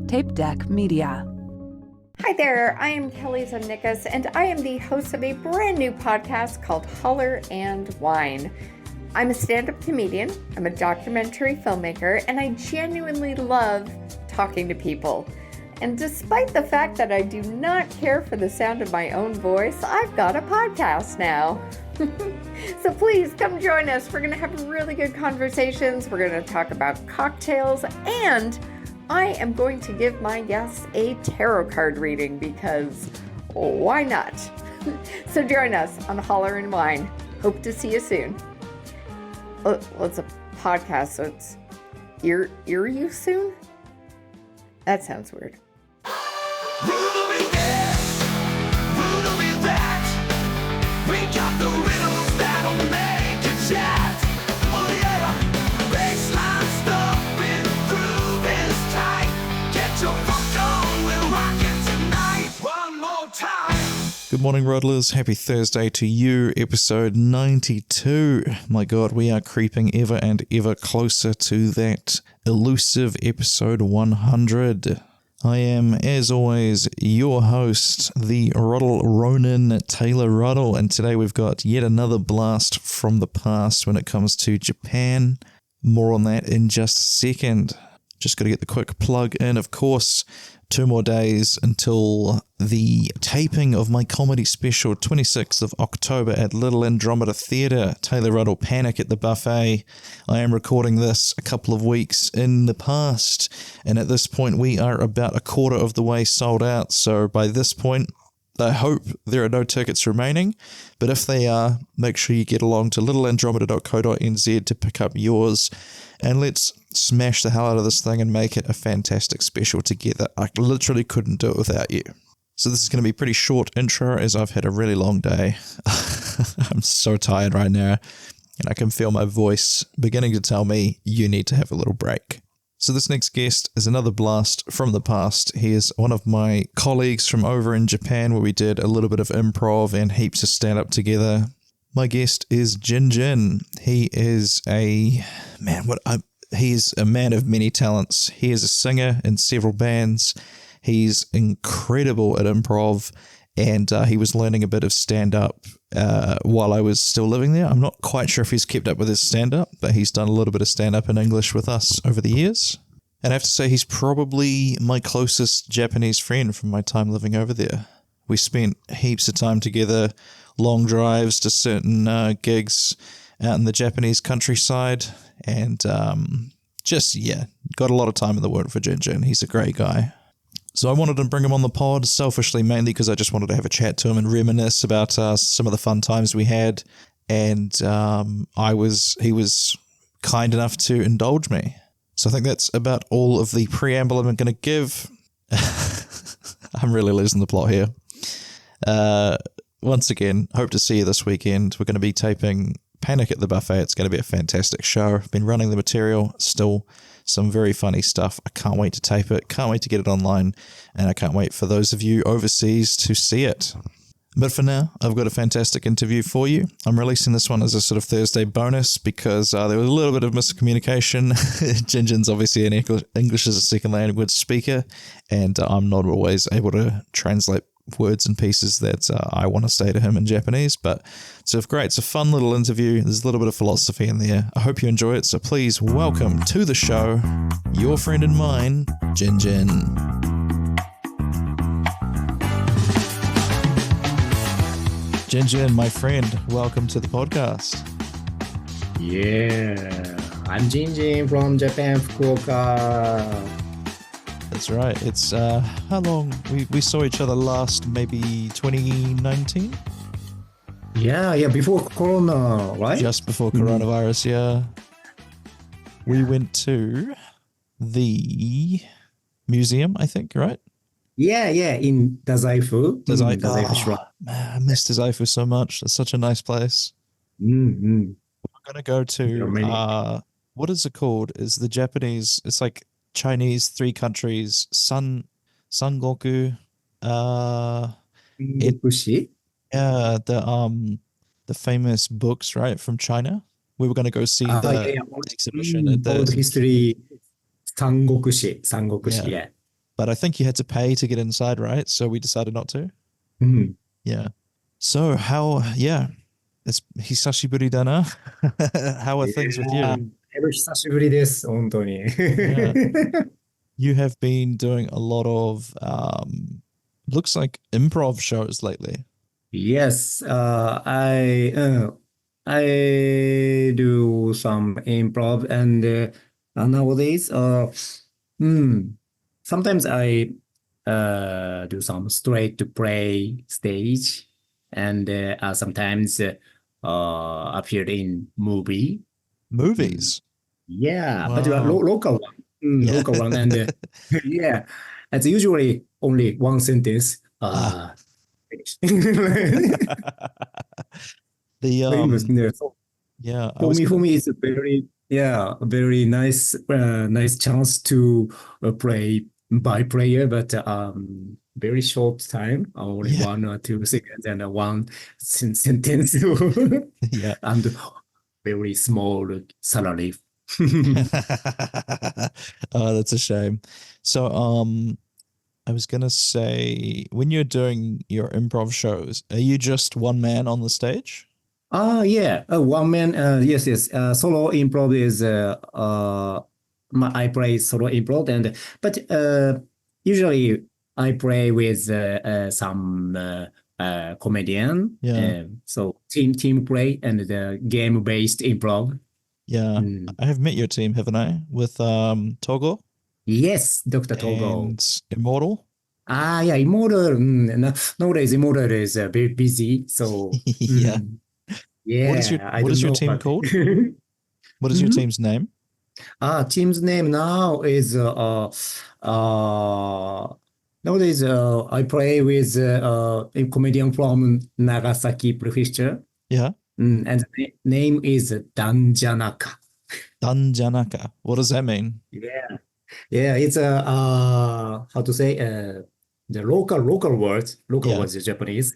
Tape Deck Media. Hi there, I am Kelly Zemnikas, and I am the host of a brand new podcast called Holler and Wine. I'm a stand-up comedian, I'm a documentary filmmaker, and I genuinely love talking to people. And despite the fact that I do not care for the sound of my own voice, I've got a podcast now. So please come join us. We're going to have really good conversations. We're going to talk about cocktails, and I am going to give my guests a tarot card reading because why not? So join us on Holler and Wine. Hope to see you soon. Well, it's a podcast, so it's hear you soon? That sounds weird. Ruddle me this, ruddle me that. We got the riddles that'll make you chat. Oh yeah, baseline stuff with groove is tight. Get your funk on, we're rocking tonight. One more time. Good morning, Ruddlers. Happy Thursday to you, episode 92. My God, we are creeping ever and ever closer to that elusive episode 100. I am, as always, your host, the Ruddle Ronin, Taylor Ruddle, and today we've got yet another blast from the past when it comes to Japan. More on that in just a second. Just got to get the quick plug in, of course. 2 more days until the taping of my comedy special, 26th of October at Little Andromeda Theatre, Taylor Ruddle Panic at the Buffet. I am recording this a couple of weeks in the past, and at this point we are about a quarter of the way sold out, so by this point I hope there are no tickets remaining, but if they are, make sure you get along to littleandromeda.co.nz to pick up yours, and let's smash the hell out of this thing and make it a fantastic special together. I literally couldn't do it without you. So this is going to be a pretty short intro as I've had a really long day. I'm so tired right now, and I can feel my voice beginning to tell me you need to have a little break. So this next guest is another blast from the past. He is one of my colleagues from over in Japan where we did a little bit of improv and heaps of stand-up together. My guest is JinJin. He is he's a man of many talents. He is a singer in several bands. He's incredible at improv, and he was learning a bit of stand-up while I was still living there. I'm not quite sure if he's kept up with his stand-up, but he's done a little bit of stand-up in English with us over the years. And I have to say, he's probably my closest Japanese friend from my time living over there. We spent heaps of time together, long drives to certain gigs out in the Japanese countryside, and got a lot of time in the world for JinJin. He's a great guy. So I wanted to bring him on the pod, selfishly mainly because I just wanted to have a chat to him and reminisce about some of the fun times we had, and he was kind enough to indulge me. So I think that's about all of the preamble I'm going to give. I'm really losing the plot here. Once again, hope to see you this weekend. We're going to be taping Panic at the Buffet. It's going to be a fantastic show. I've been running the material, still some very funny stuff. I can't wait to tape it, can't wait to get it online, and I can't wait for those of you overseas to see it. But for now, I've got a fantastic interview for you. I'm releasing this one as a sort of Thursday bonus because there was a little bit of miscommunication. JinJin's obviously an English as a second language speaker, and I'm not always able to translate words and pieces that I want to say to him in Japanese, but it's great. It's a fun little interview. There's a little bit of philosophy in there. I hope you enjoy it. So please welcome to the show your friend and mine, JinJin. JinJin, my friend, welcome to the podcast. Yeah, I'm JinJin from Japan, Fukuoka. That's right. It's how long we saw each other last? Maybe 2019. Yeah, before Corona, right? Just before coronavirus. Yeah, we went to the museum, I think, right? Yeah, in Dazaifu. Dazaifu. Man, I missed Dazaifu so much. It's such a nice place. Mm-hmm. We're gonna go to what is it called? Is the Japanese? It's like Chinese 3 countries. Sangoku. The famous books, right, from China. We were going to go see the exhibition at the history. Sangokushi, yeah. But I think you had to pay to get inside, right? So we decided not to. Mhm. Yeah. So how, yeah, it's hisashiburi da na. How are things with you? 久しぶりです、本当に。Yeah. You have been doing a lot of, looks like improv shows lately. Yes, I do some improv and nowadays, sometimes I do some straight to play stage and sometimes appeared in movie. Movies. Yeah, but Wow. local one, Yeah. local one, and yeah, it's usually only one sentence. Finished. The, Famous. Yeah. So yeah, I for was me, gonna, it's a very nice, nice chance to play by player, but very short time, only yeah, 1 or 2 seconds, and one sentence, yeah. and very small salary. Oh, that's a shame. So, I was gonna say, when you're doing your improv shows, are you just one man on the stage? Yeah, one man. Yes, yes. Solo improv is I play solo improv, and but usually I play with some comedian. Yeah, So team play and the game based improv. yeah. Mm. I have met your team, haven't I? With Togo Yes, Dr. Togo. and Immortal. Yeah, Immortal. Nowadays, Immortal is very busy. So Yeah. yeah, I What don't is your know, team but. called? What is your Mhm. team's name? Team's name now is nowadays I play with a comedian from Nagasaki Prefecture, Yeah. and the name is Danjanaka. Danjanaka. What does that mean? Yeah, yeah, it's a how to say the local Yeah. words is Japanese.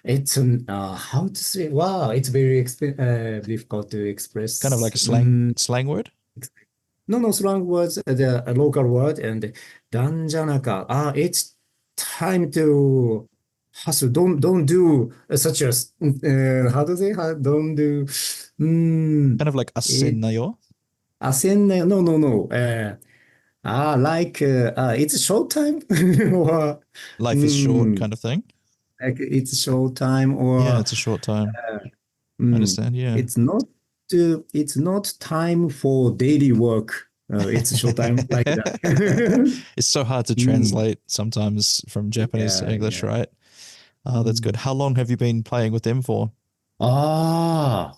It's how to say. Wow, it's very difficult to Kind of like express. a slang word. No, slang words, the local word, and danjanaka. It's time to hustle. Don't do such as how to say, don't do. Kind of like It asennayo. no. Like it's short time or Life is short mm, kind of thing. like it's short time Yeah, or it's a short time. I mm, understand. Yeah. it's not time for daily work. It's short time like that. It's so hard to Mm, translate sometimes from Japanese to yeah, English, yeah. right? Oh, that's good. Mm. How long have you been playing with them for? Ah,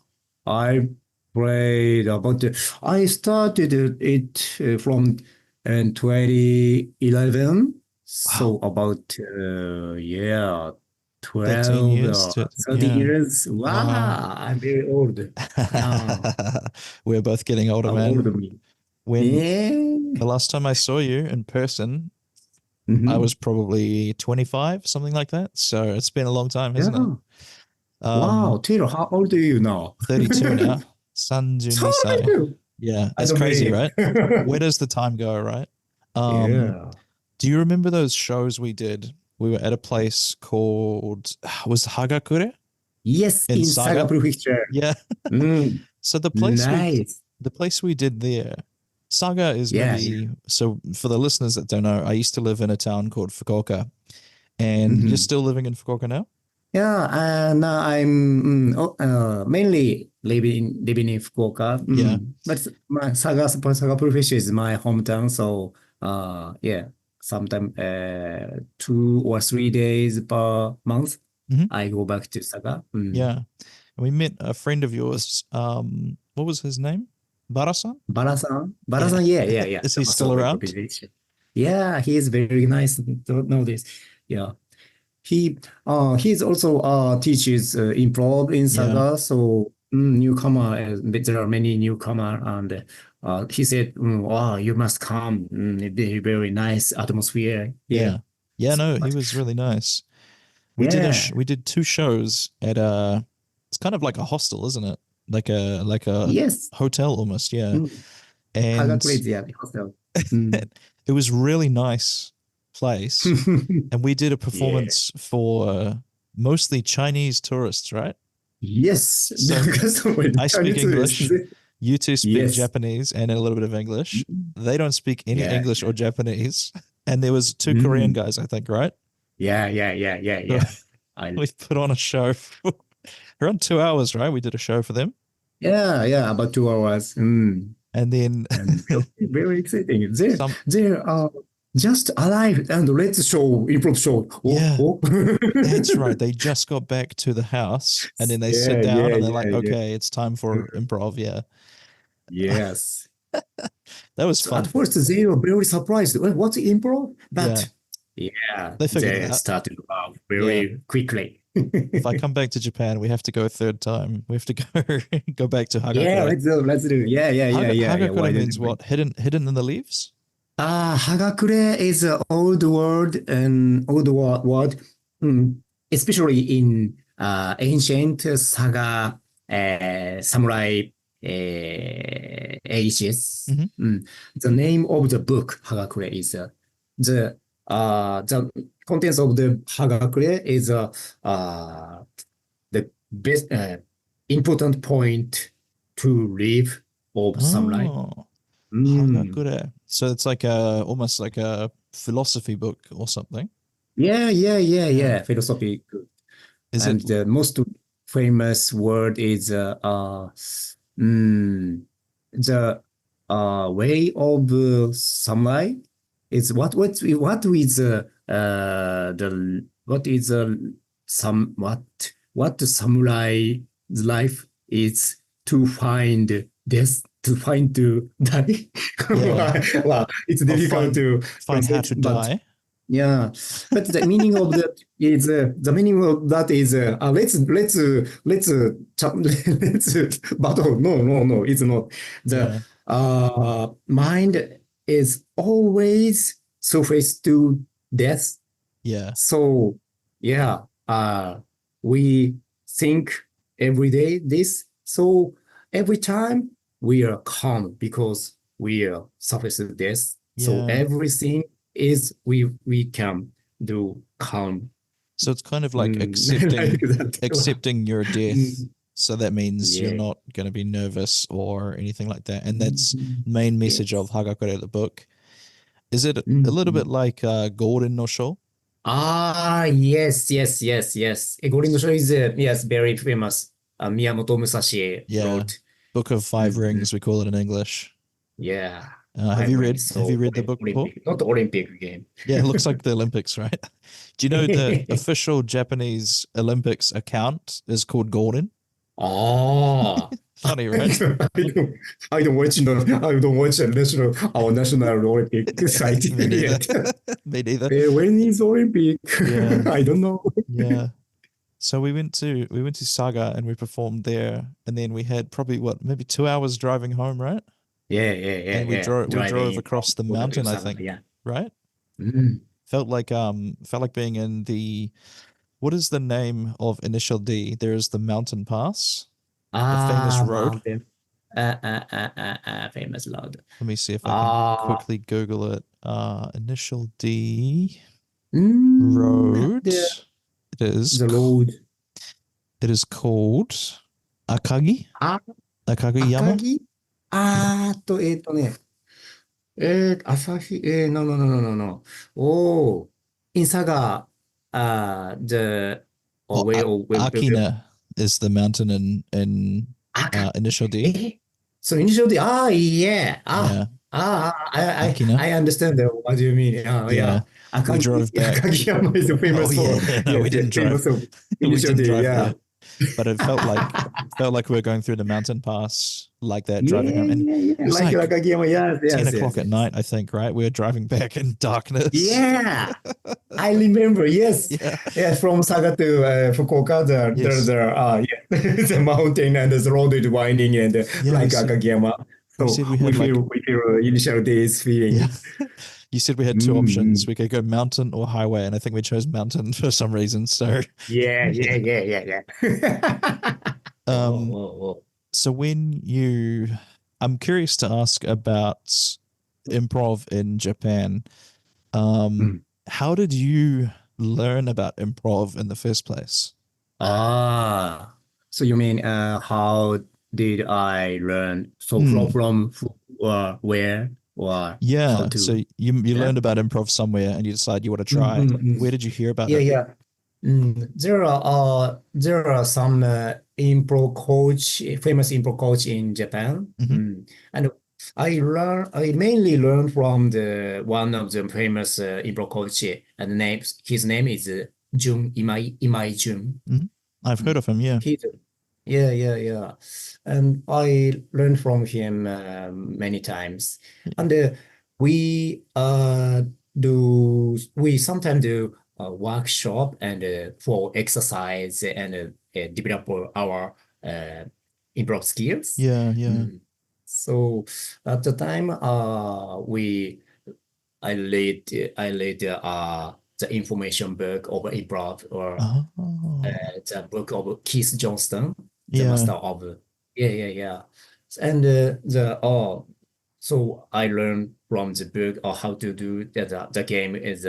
I played about. I started it from 2011, Wow, so about yeah, 13 12 years or to, 13 yeah. years. Wow. Wow, I'm very old. Yeah, We're both getting older, how old man. of me? When Yeah. the last time I saw you in person, I Hmm. was probably 25, something like that. So it's been a long time, hasn't it? Yeah. Wow, Taylor, how old are you now? 32 now. 32 歳. 32. Yeah, I it's don't crazy, believe. right? Where does the time go, right? Um, Yeah. do you remember those shows we did? We were at a place called was Hagakure Yes, in in Saga Saga. Prefecture. Yeah. Mm, So nice. the place we did there, Saga is Yeah, yeah. maybe so for the listeners that don't know, I used to live in a town called Fukuoka, and you're Mhm. still living in Fukuoka now? Yeah, now I'm mainly living in Fukuoka. Yeah. But my Saga Prefecture is my hometown, so yeah, sometimes 2 or 3 days per month Hmm. I go back to Saga. Yeah. And we met a friend of yours. What was his name? Barasan? Barasan, Yeah. yeah. Is he still So around? improvisation. Yeah, he is very nice to know this. Yeah. He's also teaches improv in Yeah. Saga. So newcomer, there are many newcomer, and he said, "Wow, you must come. Very nice atmosphere Yeah. here." Yeah, So, no, he but was really nice. yeah, We did two shows at a it's kind of like a hostel, isn't it? Like a yes, hotel almost, yeah. mm, And Hagakure is yeah, hostel. Mm. it was really nice place. And we did a performance for mostly Chinese tourists, right? Yes, So I speak English. You two speak Yes. Japanese and a little bit of English. They don't speak any Yeah, English or Japanese. And there was two Korean guys, I think, right? Yeah. I, We put on a show for around 2 hours, right? We did a show for them. yeah, about 2 hours. Mm. And then And very exciting. some, They are just arrived and let's show improv show. Oh, Yeah. oh. that's right. They just got back to the house and then they sit Yeah, down yeah, and they're like, yeah, yeah. okay, it's time for improv. Yeah. Yes. That was So fun. at first they were very surprised. "Well, what's improv? But yeah, They figured it out. started very quickly. If I come back to Japan, we have to go a third time. We have to go back to Hagakure. Yeah, let's do. Yeah. Hagakure Why means didn't we? what? Hidden in the leaves? Hagakure is an old word and old word, especially in ancient saga, samurai ages. The name of the book Hagakure is the contents of the Hagakure is the best important point to live of samurai. Oh, Hagakure. So it's like almost like a philosophy book or something. Yeah. Philosophy. Is And it? the most famous word is the way of samurai is what is the what is some what the samurai's life is to find death, to find to die. Yeah. Well, it's difficult to Find how to translate, but die. yeah, but the meaning of that is the meaning of that is let's battle. No, it's not. The mind is always surface to death. Yeah. So yeah, we think every day this. So every time we are calm because we are surface to death. So Yeah. everything is we can do calm. So it's kind of like Like that. accepting your death. So that means you're Yeah. not going to be nervous or anything like that. And that's main message of Hagakure, the book. Is it a little bit like Gordon no Sho? Yes. Gorin no Sho is yes, very famous. Miyamoto Musashi Yeah. wrote. Book of Five Rings, we call it in English. Yeah. Have you read the book before? Olympic, not Olympic game. Yeah, it looks like the Olympics, right? Do you know the official Japanese Olympics account is called Gordon? Funny, right? I don't watch our national Olympic site Me neither. yet. Me neither. When is Olympic? Yeah. I don't know. Yeah. So we went to Saga and we performed there, and then we had probably maybe 2 hours driving home, right? Yeah. And we drove across the mountain, I think. Yeah. Right? Mm. Felt like being in what is the name of Initial D? There's the mountain pass. famous road. Mountain. Famous road. Let me see if I can quickly Google it. Initial D road. It is The road. It is called Akagi. Akagiyama. 赤城朝日、no. Oh, in Saga, the Oh, way Akina is the mountain in Initial D. So initial D, yeah. Yeah. Akina. I understand what do you mean. Yeah. We drove back. Akagiyama is famous for. No, we didn't drive. Initial D, yeah. there. But it felt like we were going through the mountain pass like that, driving home. And it was like like Akagiyama, yes. 10 o'clock at night, I think, right? We were driving back in darkness. Yeah, I remember. Yes, Yeah. From Saga to Fukuoka, Yes. the mountain and the road is winding and like Akagiyama. So said we we had, feel initial days feeling. Yeah. You said we had two options. We could go mountain or highway, and I think we chose mountain for some reason. So Yeah. So when you I'm curious to ask about improv in Japan. How did you learn about improv in the first place? So you mean how did I learn? So from where or how Yeah, so to? you Yeah. learned about improv somewhere and you decide you want to try. Where did you hear about Yeah, it? yeah. There are some famous improv coach in Japan. And I mainly learned from the one of the famous improv coach, and his name is Imai Jun. I've heard of him, yeah. He's yeah. And I learned from him many times. And we sometimes do a workshop and for exercise and develop our improv skills. Yeah, yeah. So at the time, I read the information book of improv or Oh, the book of Keith Johnston, the yeah. master of yeah. And so I learned from the book or how to do the game is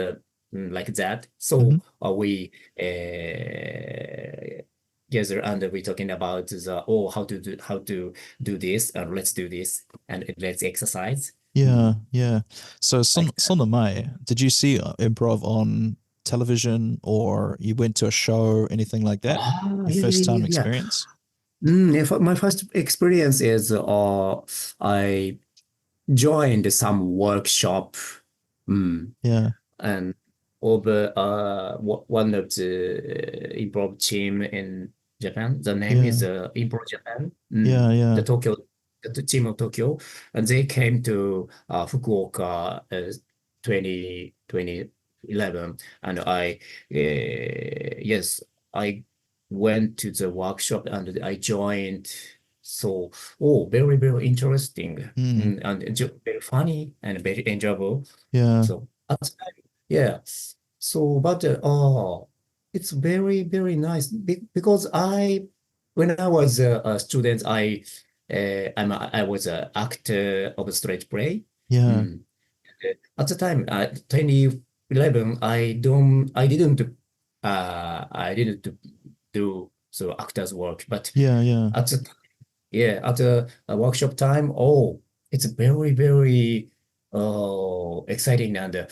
like that. So we gather and we talking about how to do this and let's do this and let's exercise. Yeah, yeah. So, Like that. Mai, did you see improv on television or you went to a show, anything like that? Your first time Yeah. experience? My first experience is I joined some workshop Yeah, and over one of the improv team in Japan. The name is yeah, Improv Japan. yeah. The team of Tokyo, and they came to Fukuoka 2011, and I went to the workshop and I joined. So, very, very interesting and very funny and very enjoyable. Yeah. So, at the time, yeah. So, but it's very, very nice because when I was a student, I was an actor of a stage play. Yeah. At the time, 2011, I didn't do so actor's work, but Yeah. at the at the workshop time, it's very, very exciting and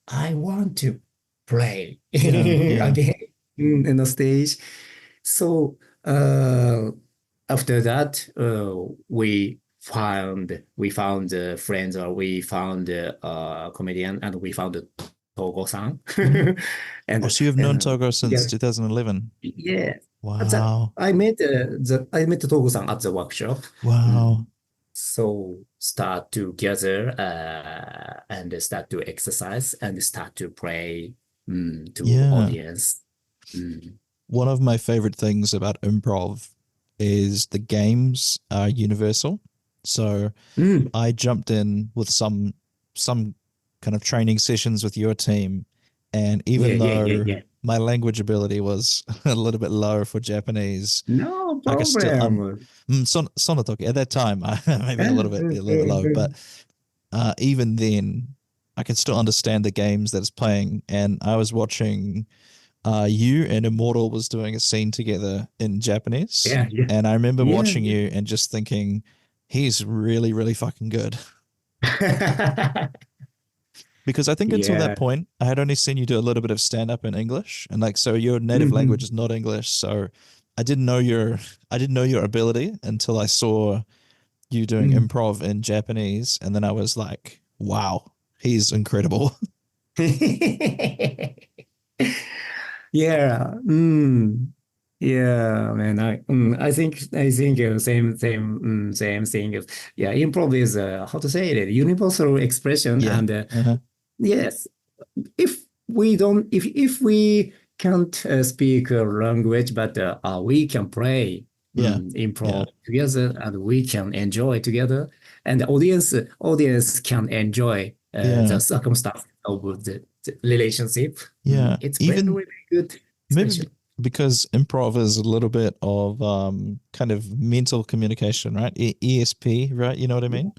I want to play Yeah. again in the stage. So after that, we found friends or we found a comedian and we found Togo-san. Oh, and so you've known and Togo yeah, since 2011? yeah. Wow. I met Togo-san at the workshop. Wow. So start to gather and start to exercise and start to play to Yeah. audience. One of my favorite things about improv is the games are universal. So I jumped in with some kind of training sessions with your team, and even though my language ability was a little bit low for Japanese, No I could still problem. Sonotoki at that time maybe a little bit low, but even then I can still understand the games that it's playing. And I was watching you and Immortal was doing a scene together in Japanese, Yeah. and I remember Yeah. watching you and just thinking, he's really, really fucking good. Because I think until Yeah. that point, I had only seen you do a little bit of stand up in English, and like so your native language is not English, so I didn't know your ability until I saw you doing improv in Japanese, and then I was like, wow, he's incredible. Yeah. Yeah, man. I think same thing. Yeah, improv is how to say it, universal expression, Yeah. and yes, if we can't speak a language, but we can play Yeah. improv together, and we can enjoy together, and the audience can enjoy the circumstance of the relationship. Yeah. It's Even very, very good maybe expression. because improv is a little bit of kind of mental communication, right? ESP, right? You know what I mean?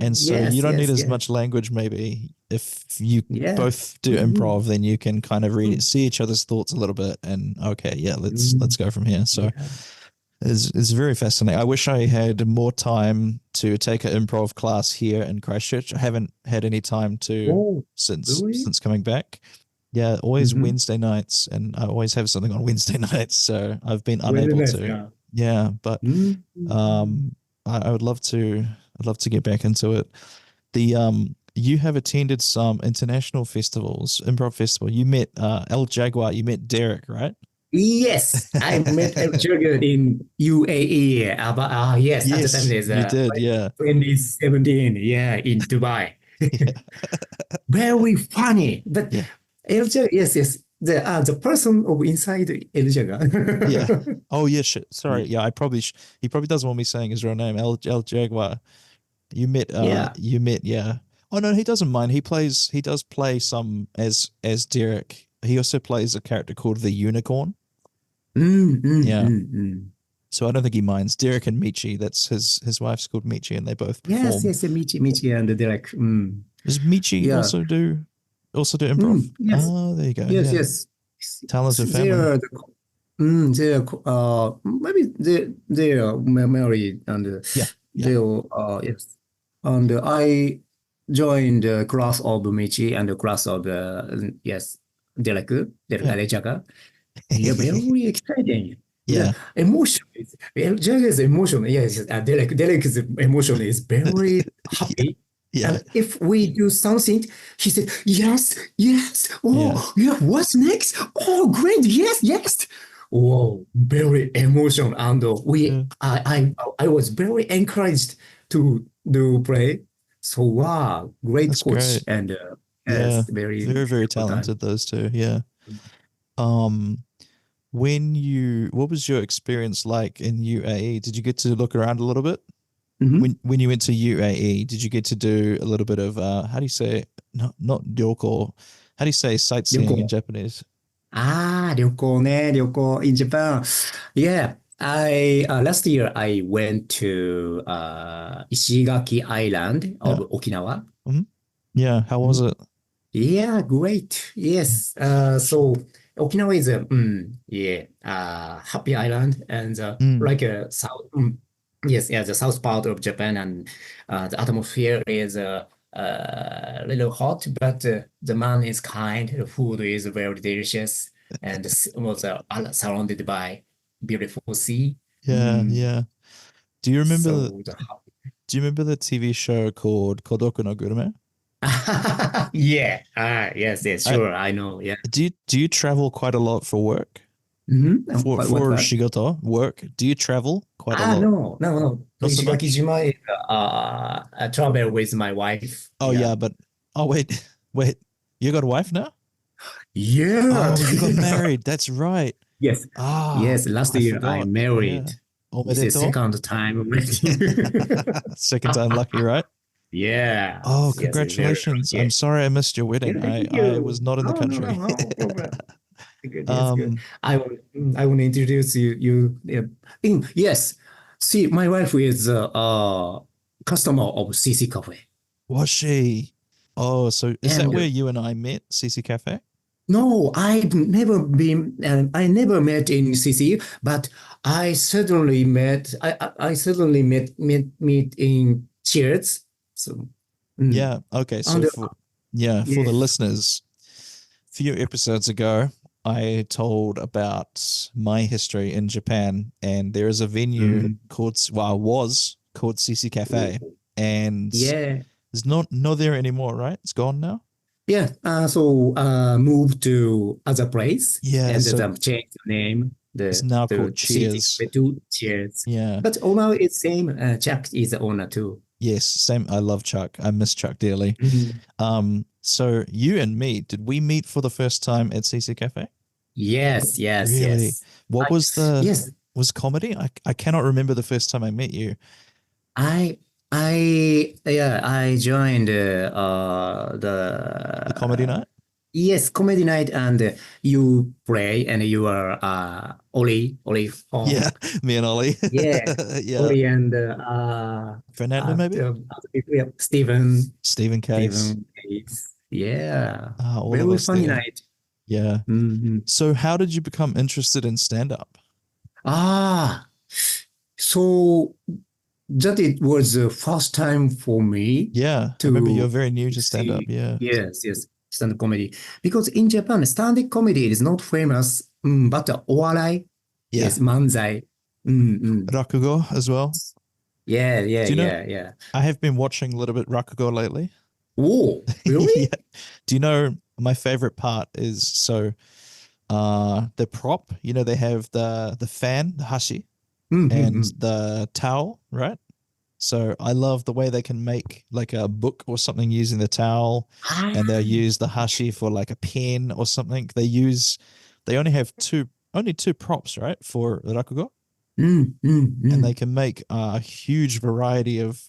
And so you Yes, don't need yes, as yes. much language, maybe. If you Yeah. both do improv, then you can kind of see each other's thoughts a little bit, and okay, yeah, let's go from here. So Yeah. it's very fascinating. I wish I had more time to take an improv class here in Christchurch. I haven't had any time to Oh, since really? since coming back. Yeah, always Mm-hmm. Wednesday nights, and I always have something on Wednesday nights, so I've been Really unable nice. to. Yeah. Yeah, but Mm-hmm. I would love to. I'd love to get back into it. You have attended some international festivals, improv festival. You met El Jaguar. You met Derek, right? Yes, I met a jugger in UAE. About yes, at the time Yes, is you did. Yeah, 2017. Yeah, in Dubai. yeah, Very funny. But yeah, El Jagger, yes, yes. The person of inside El Jagger. yeah. Oh yeah, shit. Sorry. Yeah, I probably he probably doesn't want me saying his real name. El Jaguar. You met. Yeah. You met. Yeah. Oh no, he doesn't mind. He plays. He does play some as Derek. He also plays a character called the Unicorn. Yeah. Mm. So I don't think he minds. Derek and Michi, that's his wife's called Michi, and they both Yes, perform. yes, Michi and Derek. Does Michi Yeah. also do improv? Yes, Oh, there you go. yes, Yeah. yes. Talented They family. are maybe they are married and Yeah. they Yeah. are yes. And I joined the class of Michi and the class of yes, Derek Yeah. Alejaga. Yeah, very exciting. Yeah. The emotion is Jagger's emotion. Yes, Derek's emotion is very happy. Yeah. And if we do something, he said, yes, yes. Yeah. Oh, yeah, what's next? Oh, great. Yes, yes. Whoa, very emotional. And Yeah. I was very encouraged to do play. So, wow, great That's coach. great. And Yeah. yes, very Very, very good time. talented, those two. Yeah. Um, what was your experience like in UAE? Did you get to look around a little bit? Mhm. When you went to UAE, did you get to do a little bit of how do you say not ryoko? How do you say sightseeing in 旅行。Japanese? 旅行ね、旅行 in Japan. Yeah, I last year I went to Ishigaki Island Yeah. of Okinawa. Mhm. Yeah. How was it? Yeah, great. Yeah. Yes. So Okinawa is a happy island and Mm. like a south. Yes, yeah, the south part of Japan, and the atmosphere is little hot, but the man is kind. The food is very delicious, and was surrounded by beautiful sea. Yeah. Yeah. Do you remember? So the Do you remember the TV show called Kodoku no Gurume? yeah, yes, yes, I, sure, I know. Yeah. do you travel quite a lot for work? For What? shigoto work? Do you travel quite a lot? No. Not so much. Ishigaki-jima is I travel with my wife. Oh Yeah. yeah, but wait, wait. You got a wife now? Yeah. Oh, you got married. That's right. Yes. Ah, Yes. Last I year I forgot. married. Yeah. It's the Omedeto. second time already. Second time lucky, right? Yeah. Oh, Yes, it's very congratulations. yeah. I'm sorry I missed your Yeah, wedding. thank I was you. not in the country. No problem. Good, yes, good. Um, I want to introduce you. Yeah. Yes. See, my wife is a customer of CC Cafe. was she? Oh, so is that And where you and I met, CC Cafe? no, I never met in CC, but I certainly meet in Cheers. So, Yeah. Okay. So and for the yes. listeners, a few episodes ago, I told about my history in Japan, and there is a venue called, well, was called CC Cafe, and Yeah. it's not there anymore, right? It's gone now. Yeah. So moved to other place Yeah. and So then changed the name. it's The now called city Cheers. to Cheers. Yeah. But owner is same. Chuck is the owner too. Yes. Same. I love Chuck. I miss Chuck dearly. Mhm. So you and me, did we meet for the first time at CC Cafe? Yes. Really? What was Yes. was comedy? I cannot remember the first time I met you. I I joined The comedy night? Yes, comedy night, and you play, and you are Oli Yeah, Hong. me and Ollie. Yeah, Yeah. Oli and Fernando, maybe? yeah, Stephen, Stephen Case. Stephen Gates. Yeah, All of very us funny there. night. Yeah. Hmm. So how did you become interested in stand-up? Ah, so that it was the first time for me Yeah, I remember you're to very new to stand-up. see, Yeah. yes, stand-up comedy. Because in Japan, stand-up comedy is not famous, but owarai, Yeah. yes, manzai. Mm. Rakugo as well. Do you know, Yeah. I have been watching a little bit Rakugo lately. Oh, Yeah. really? Do you know my favorite part is the prop, they have the fan, the hashi, and Mm-hmm. the towel, right? So I love the way they can make like a book or something using the towel, Ah, and they'll use the hashi for like a pen or something. They only have only two props, right, for rakugo, and they mm. can make a huge variety of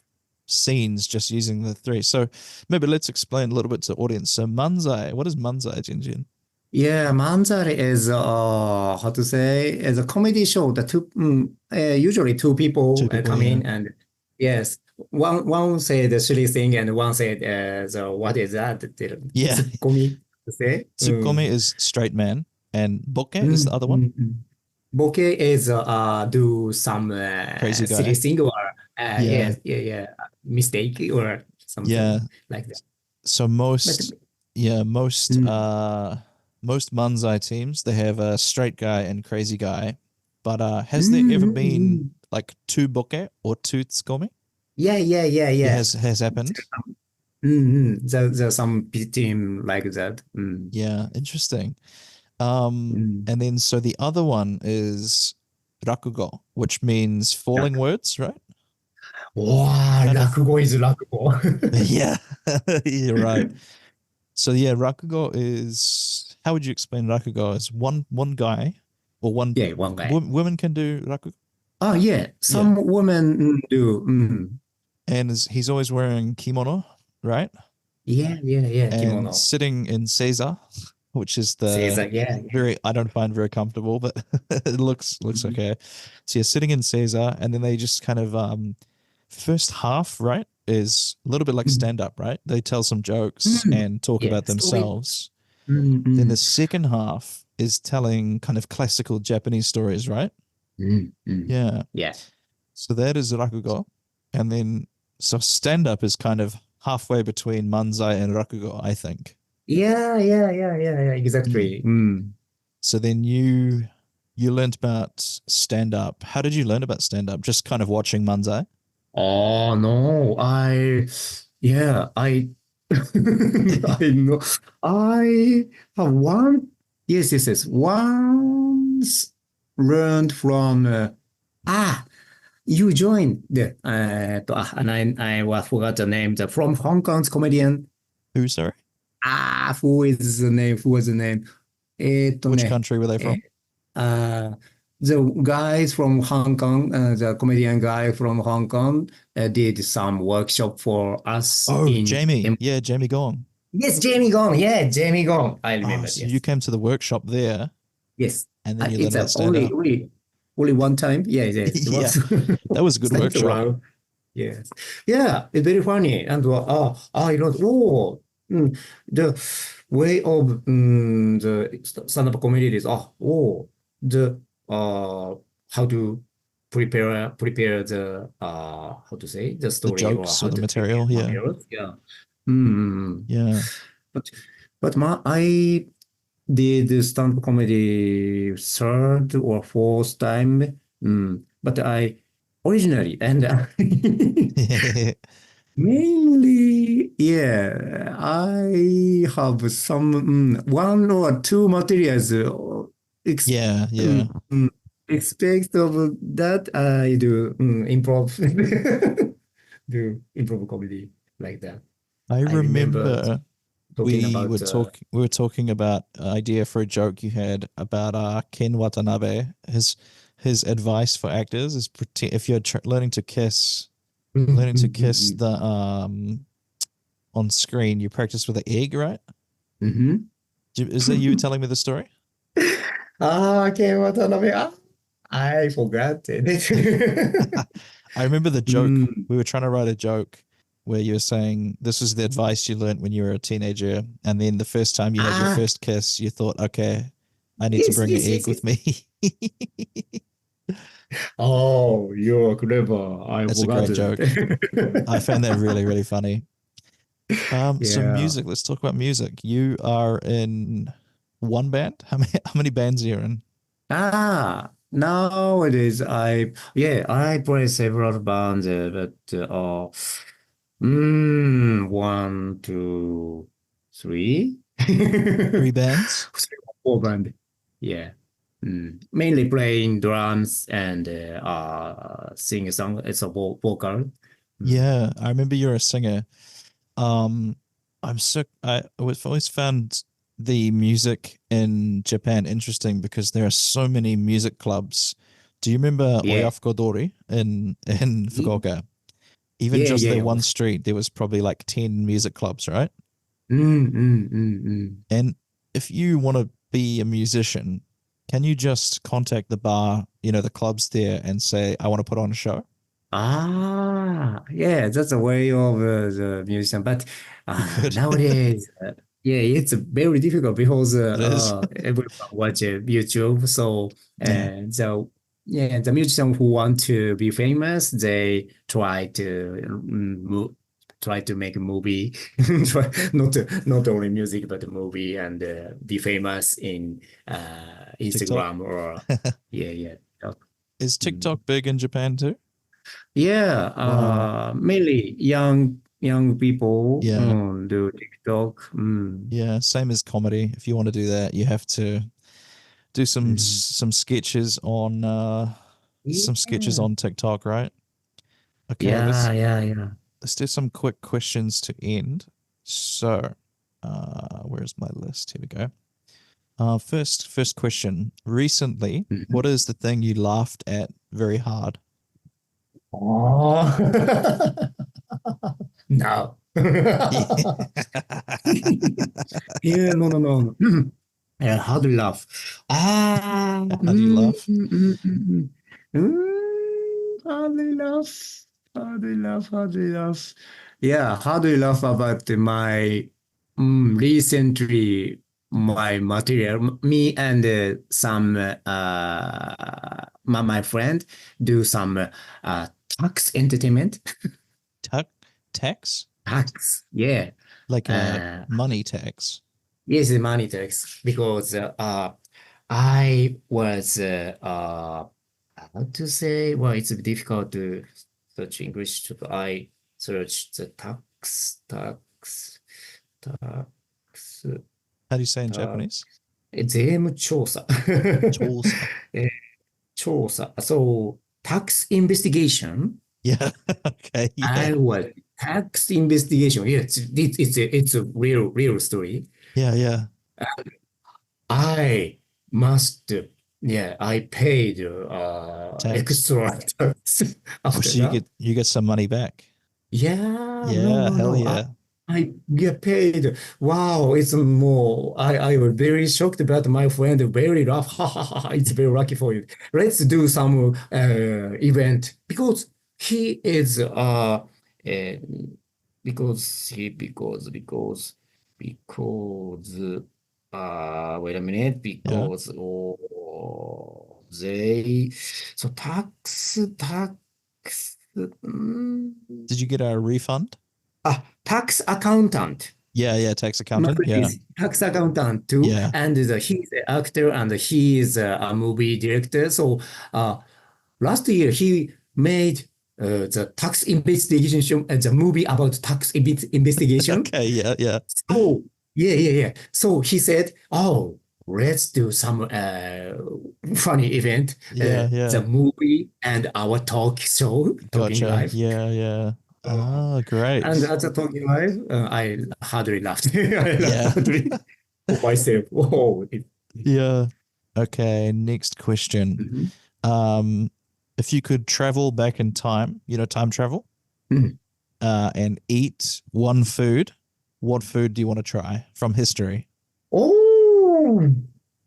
scenes just using the three. So maybe let's explain a little bit to the audience. So manzai, what is manzai, JinJin? Yeah, manzai is how to say, is a comedy show that usually two Two people people, come yeah. in, and yes, one say the silly thing, and one said the what is that? The Yeah. tsukkomi to say. Tsukkomi is straight man, and boke is the other one, Mm. Boke is do some crazy silly guy. thing, or Yeah. yeah, mistake or Yeah. something like that. So But most mm, most manzai teams, they have a straight guy and crazy guy. But has there ever mm, been mm. like two boke or two tsukomi? It Yeah. has happened. There's some team like that. Yeah, interesting. Mm. And then so the other one is rakugo, which means falling words, right? Wow, Kind of. 落語 is 落語. Yeah, you're right. So yeah, rakugo is, how would you explain rakugo? Is one guy or one Yeah, one guy. women can do rakugo? Oh, yeah. Yeah, Some women do. and he's always wearing kimono, right? Yeah. And Kimono. sitting in seiza, which is Says the yeah. very, I don't find very comfortable, but it looks Mhm. okay. So you're sitting in seiza, and then they just kind of first half, right, is a little bit like Mm. stand up, right? They tell some jokes Mm. and talk Yeah, about story. themselves. Then the second half is telling kind of classical Japanese stories, right? Yeah. Yeah. So that is rakugo. And then, so stand up is kind of halfway between manzai and rakugo, I think. Yeah. Mm. Exactly. So then you learned about stand up. How did you learn about stand up? Just kind of watching manzai? Oh no, I I know I have yes. Once learned from you joined the and forgot the name, from Hong Kong's comedian. Who, sorry? Who was the name? Which country were they from? Uh, the guys from Hong Kong, the comedian guy from Hong Kong, did some workshop for us Oh, in. Jamie. Yeah, Jamie Gong. Yes, Jamie Gong. Yeah, Jamie Gong. I Oh, remember. so you Yes, came to the workshop there yes. and then you learned It's about stand up. only one time. Yes. It Yeah, was that was a good stand workshop. around. Yes. Yeah, it's very funny. And I know. The way of the stand-up comedy is the how to prepare the how to say the The story, or jokes or how the to prepare material. Yeah. materials. Yeah. Mm. Yeah. But I did stand-up comedy third or fourth time. But I originally and mainly, yeah, I have some one or two materials ex Yeah. expect of that I do improv do improv comedy like that. I I remember remember talking about we were talking about an idea for a joke you had about Ken Watanabe. His advice for actors is if you're learning to kiss the on screen, you practice with an egg, right? Mhm. Is that you telling me the story? Okay, Watanabe. I forgot it. I remember the joke. Mm. We were trying to write a joke where you were saying this was the advice you learned when you were a teenager, and then the first time you had your first kiss, you thought, okay, I need to Yes, bring an yes, egg yes, with yes. me. Oh, you're clever. I That's a forgot great joke. I it. found that really, really funny. So Yeah. music, let's talk about music. You are in one band? How many bands are you in? Nowadays I play several bands, but one, two, three, Three bands? three or four band. Yeah. Mainly playing drums and sing a song. It's a vocal. Mm. Yeah, I remember you're a singer. Um, I've always found the music in Japan interesting because there are so many music clubs. Do you remember Yeah. Oyafukodori in Fukuoka? Even Yeah, just yeah, their yeah. one street, there was probably like 10 music clubs, right? Mm. And if you want to be a musician, can you just contact the bar, the clubs there and say, I want to put on a show? Yeah, that's a way of the musician. But You could. nowadays, yeah, it's very difficult because It is. everyone watch YouTube. So Yeah. the musician who want to be famous, they try to make a movie, not only music but a movie and be famous in TikTok. Instagram or yeah. Is Mm. TikTok big in Japan too? Yeah, Wow. mainly young people Yeah. do TikTok. Yeah. Same as comedy. If you want to do that, you have to do some Mm. some sketches on Yeah, TikTok, right? Okay, yeah. let's do some quick questions to end. So, where's my list? Here we go. First question. Recently, Mhm. what is the thing you laughed at very hard? Oh, no. Yeah, no. How to laugh? How do you laugh? How do you laugh? How do you laugh? Yeah, how do you laugh about my recently my material? Me and some my friend do some tax entertainment. Tuck tax? Tax, yeah. Like a Uh, money tax. Yes, the money tax because I was how to say? Well, it's difficult to search English. I searched the tax, How do you say in タ Japanese? 税務調査。Tulsa. 調査。So, tax investigation. Yeah. Okay. Yeah. I was tax investigation. Yeah, it's a real story. Yeah. I must, yeah, I paid Tax. extra tax Oh, after so you that. get some money back. Yeah, Yeah. Hell no. yeah. I get paid. Wow, it's more. I was very shocked about my friend. Very rough. Ha ha ha. It's very lucky for you. Let's do some event because he is uh because wait a minute Yeah. because they so tax. Did you get a refund? Tax accountant. Yeah. Tax My accountant. friend Yeah. is tax accountant too, Yeah. and he's an actor and he is a movie director. So last year he made the tax investigation, the movie about tax investigation. Okay. Yeah. So yeah. So he said, "Oh, let's do some funny event, Yeah. the movie and our talk show, talking Gotcha. live." Yeah. Uh, Ah, and great. at the talking live, I hardly laughed. I laughed Yeah. hardly for myself. Yeah. Okay, next question. Mhm. Um, if you could travel back in time, time travel, Mhm. and eat one food, what food do you want to try from history?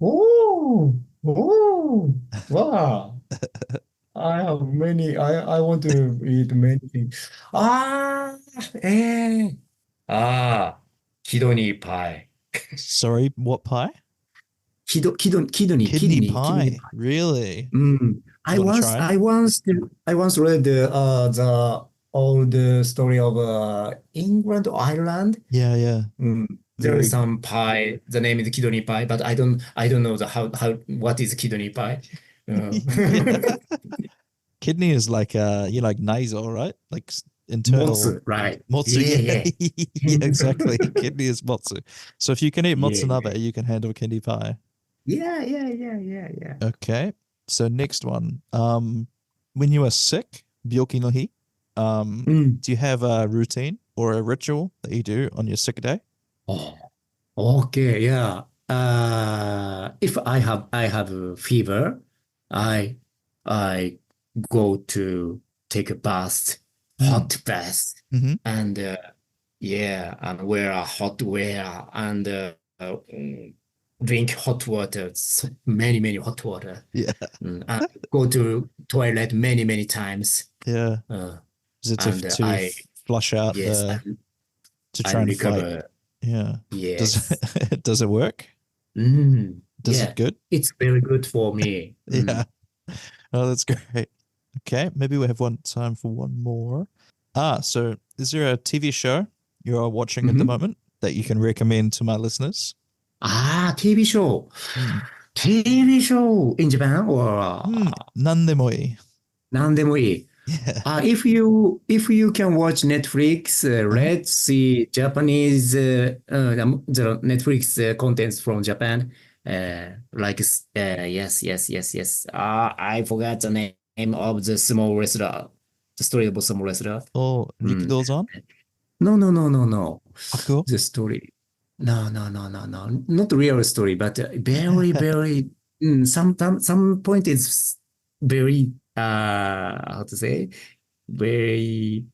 Oh, oh, wow. I have many, I want to eat many things. Ah, eh. Ah, kidney pie. Sorry, what pie? Kidney, Kidney kidney pie. pie. Really? Mm. Do you want to try it? I once read the old story of England or Ireland. Yeah. There is Very. some pie. The name is kidney pie, but I don't know what is kidney pie. Uh, Yeah. Kidney is like you like nasal, right? Like internal Motsu, right? motsu. Yeah, Yeah, yeah, yeah, exactly. Kidney is motsu. So if you can eat yeah, yeah, motsunabe, you can handle kidney pie. yeah. Okay. So next one. When you are sick, byoki no hi, Mm. do you have a routine or a ritual that you do on your sick day? Oh, okay, yeah. If I have a fever, I I go to take a bath, Mm. hot bath, Mm-hmm. and yeah, and wear a hot wear and drink hot water, so many hot water, Yeah. and go to toilet many times, Yeah. uh, Is it and to flush out yes, to I try and fight? recover. Yeah. Does Yes. does it work? Does it Yeah, good? it's very good for me. Yeah. Oh, that's great. Okay, maybe we have one time for one more. So is there a TV show you're watching at the Mhm. moment that you can recommend to my listeners? TV show. Hmm. TV show in Japan or 何でもいい. 何でもいい. Yeah. If you can watch Netflix, Uh-huh. let's see Japanese the Netflix contents from Japan. Yes. I forgot the name of the small wrestler, the story of a small wrestler. Oh, Mm. Rikidozan? No. Hakugo? The story. No. Not real story, but very. Some point is very how to say, very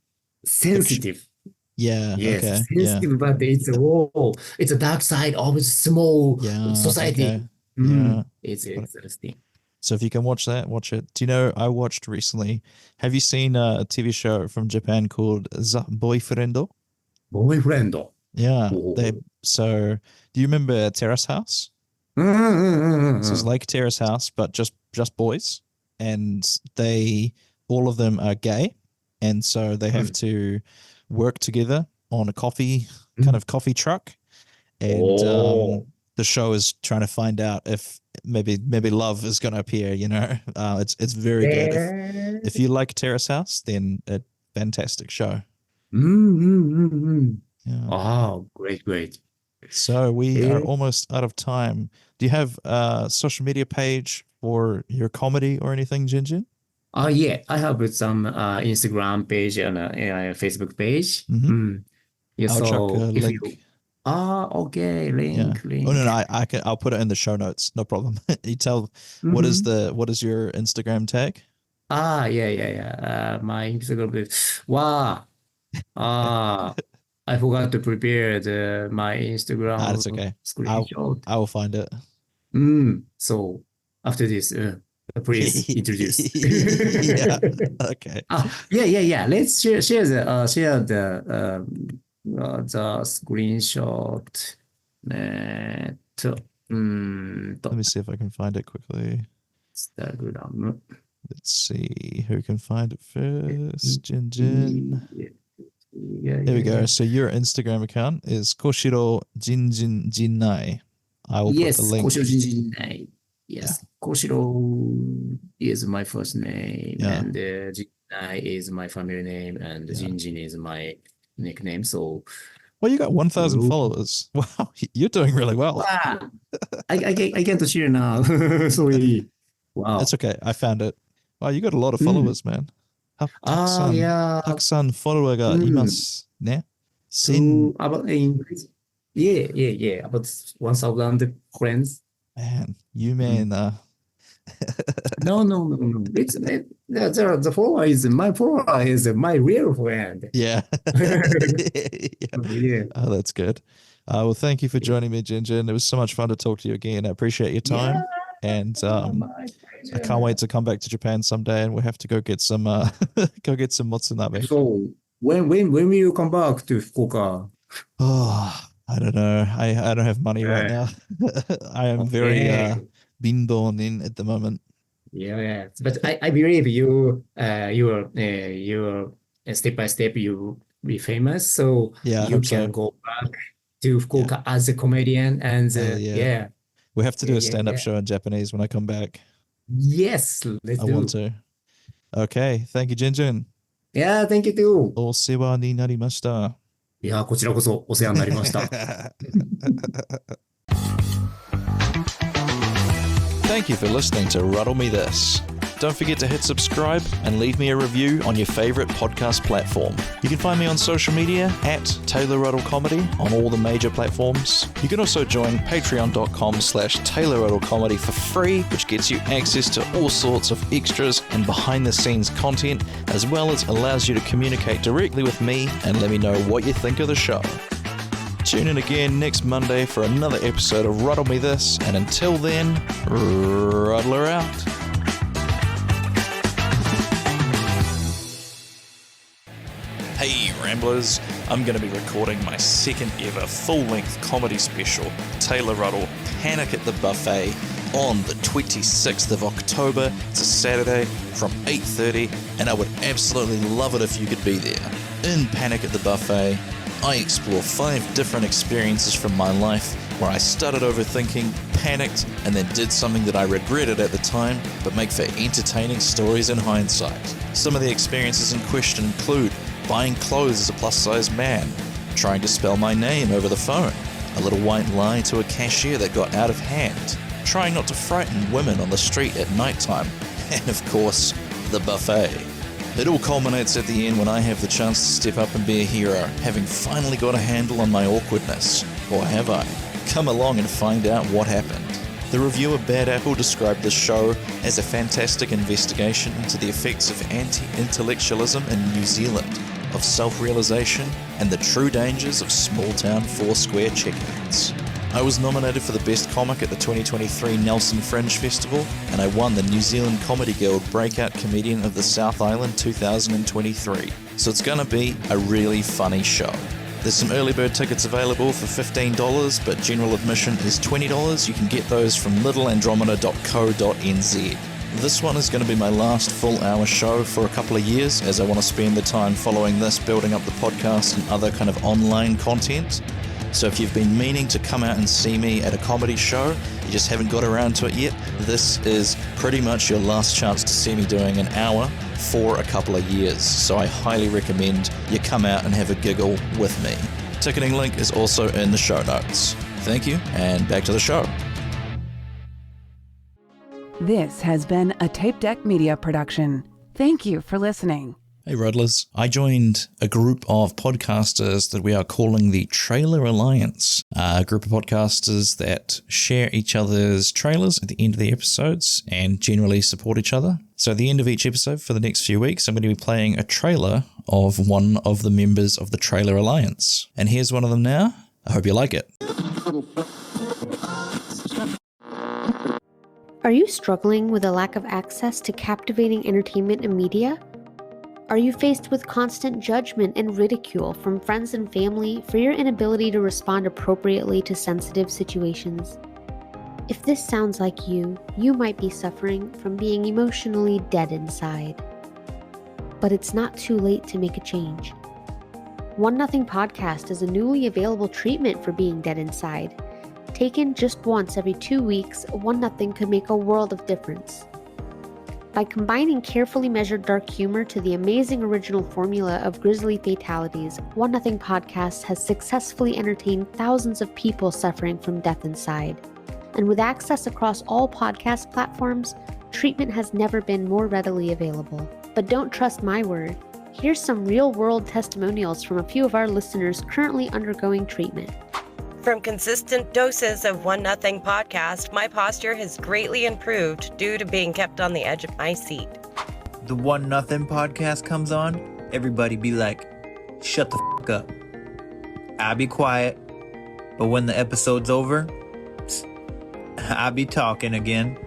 Fiction. sensitive. Yeah, Yes, okay. Yeah. sensitive, but it's a dark side of small Yeah, society. okay. Yeah. It's Got it. interesting. So if you can watch that, watch it. Do you know, I watched recently, have you seen a TV show from Japan called Za Boyfriendo? Boyfriend. Yeah. Oh. So do you remember Terrace House? So it's like Terrace House, but just boys. And all of them are gay. And so they have to work together on a kind of coffee truck. And Oh. the show is trying to find out if maybe love is going to appear, you know. It's very good. If you like Terrace House, then a fantastic show. Yeah. Oh, great. So we are Eh, almost out of time. Do you have a social media page for your comedy or anything, JinJin? yeah, I have some Instagram page and a Facebook page. Mm-hmm. Yeah, I'll chuck a so if you link. okay, Yeah. link. Oh no, I'll put it in the show notes. No problem. You tell what is your Instagram tag? Yeah. My Instagram page. Wow. I forgot to prepare my That's Instagram okay. screenshot. I will find it. So after this, please introduce. Yeah. Okay. Yeah. Let's share the screenshot. Let me see if I can find it quickly. Instagram. Let's see who can find it first. JinJin. Yeah. There we go. So your Instagram account is Koshiro JinJin Jinnai. I will put the link. Koshiro JinJin. Yes, Koshiro is my first name, Yeah. and Jinnai is my family name, and JinJin is my nickname. So, Well, you got 1,000 Ooh. followers. Wow, you're doing really well. wow, I can't share now. Sorry. Wow. That's okay. I found it. Wow, you got a lot of followers, man. Yeah. たくさんフォロワーがいますね。So about English. Yeah. About 1,000 friends. Man, you man. No. The follower is my real friend. Yeah. Yeah. Oh, that's good. Well, thank you for joining me, JinJin. It was so much fun to talk to you again. I appreciate your time. And My I can't wait to come back to Japan someday, and we'll have to go get some go get some motsunabe. So when will you come back to Fukuoka? Oh, I don't know. I don't have money right now. I am very bindonin at the moment. Yeah. But I believe you step by step you be famous, so Yeah, I you hope can so. go back to Fukuoka as a comedian and Hell yeah. We have to do a stand-up show in Japanese when I come back. Yes, let's I do. want to. Okay, thank you, JinJin. Yeah, thank you too. お世話になりました。いや、こちらこそお世話になりました。Thank you for listening to Ruddle Me This. Don't forget to hit subscribe and leave me a review on your favorite podcast platform. You can find me on social media at Taylor Ruddle Comedy on all the major platforms. You can also join patreon.com/Taylor Ruddle Comedy for free, which gets you access to all sorts of extras and behind the scenes content, as well as allows you to communicate directly with me and let me know what you think of the show. Tune in again next Monday for another episode of Ruddle Me This, and until then, Ruddle her out. Hey Ramblers, I'm going to be recording my second ever full-length comedy special, Taylor Ruddle, Panic at the Buffet, on the 26th of October. It's a Saturday from 8:30, and I would absolutely love it if you could be there. In Panic at the Buffet, I explore 5 different experiences from my life where I started overthinking, panicked, and then did something that I regretted at the time, but make for entertaining stories in hindsight. Some of the experiences in question include buying clothes as a plus-size man, trying to spell my name over the phone, a little white lie to a cashier that got out of hand, trying not to frighten women on the street at nighttime, and of course, the buffet. It all culminates at the end when I have the chance to step up and be a hero, having finally got a handle on my awkwardness. Or have I? Come along and find out what happened. The reviewer Bad Apple described this show as a fantastic investigation into the effects of anti-intellectualism in New Zealand, of self-realization, and the true dangers of small-town Foursquare check-ins. I was nominated for the Best Comic at the 2023 Nelson Fringe Festival, and I won the New Zealand Comedy Guild Breakout Comedian of the South Island 2023. So it's gonna be a really funny show. There's some early bird tickets available for $15, but general admission is $20. You can get those from littleandromeda.co.nz. This one is going to be my last full-hour show for a couple of years, as I want to spend the time following this building up the podcast and other kind of online content. So if you've been meaning to come out and see me at a comedy show, you just haven't got around to it yet, this is pretty much your last chance to see me doing an hour for a couple of years. So I highly recommend you come out and have a giggle with me. Ticketing link is also in the show notes. Thank you, and back to the show. This has been a Tape Deck Media production. Thank you for listening. Hey Ruddlers, I joined a group of podcasters that we are calling the Trailer Alliance, a group of podcasters that share each other's trailers at the end of the episodes and generally support each other. So at the end of each episode for the next few weeks, I'm going to be playing a trailer of one of the members of the Trailer Alliance. And here's one of them now. I hope you like it. Are you struggling with a lack of access to captivating entertainment and media? Are you faced with constant judgment and ridicule from friends and family for your inability to respond appropriately to sensitive situations? If this sounds like you might be suffering from being emotionally dead inside. But it's not too late to make a change. One Nothing Podcast is a newly available treatment for being dead inside. Taken just once every 2 weeks, One Nothing could make a world of difference. By combining carefully measured dark humor to the amazing original formula of grisly fatalities, One Nothing Podcast has successfully entertained thousands of people suffering from death inside. And with access across all podcast platforms, treatment has never been more readily available. But don't trust my word. Here's some real-world testimonials from a few of our listeners currently undergoing treatment. From consistent doses of One Nothing Podcast, my posture has greatly improved due to being kept on the edge of my seat. The One Nothing Podcast comes on, everybody be like, shut the f*** up. I be quiet. But when the episode's over, I be talking again.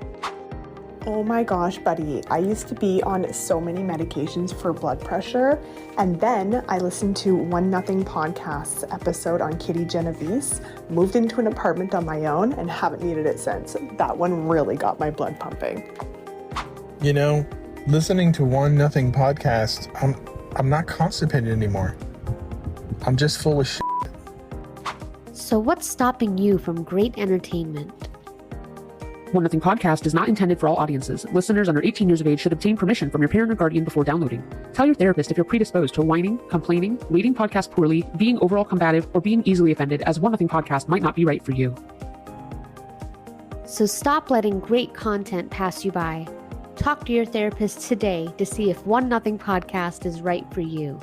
Oh my gosh, buddy. I used to be on so many medications for blood pressure. And then I listened to One Nothing Podcast's episode on Kitty Genovese, moved into an apartment on my own, and haven't needed it since. That one really got my blood pumping. You know, listening to One Nothing Podcast, I'm not constipated anymore. I'm just full of shit. So what's stopping you from great entertainment? One Nothing Podcast is not intended for all audiences. Listeners under 18 years of age should obtain permission from your parent or guardian before downloading. Tell your therapist if you're predisposed to whining, complaining, reading podcasts poorly, being overall combative, or being easily offended, as One Nothing Podcast might not be right for you. So stop letting great content pass you by. Talk to your therapist today to see if One Nothing Podcast is right for you.